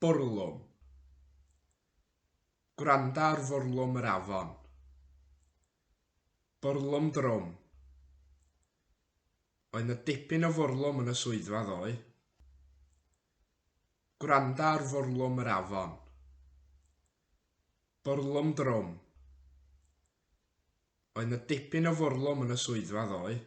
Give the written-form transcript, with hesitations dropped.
Bwrlwm. Gwranda ar fwrlwm yr afon. Bwrlwm drwm. Oedd 'na dipyn o fwrlwm yn y swyddfa ddoe. Gwranda ar fwrlwm yr afon. Bwrlwm drwm. Oedd 'na dipyn o fwrlwm yn y swyddfa ddoe.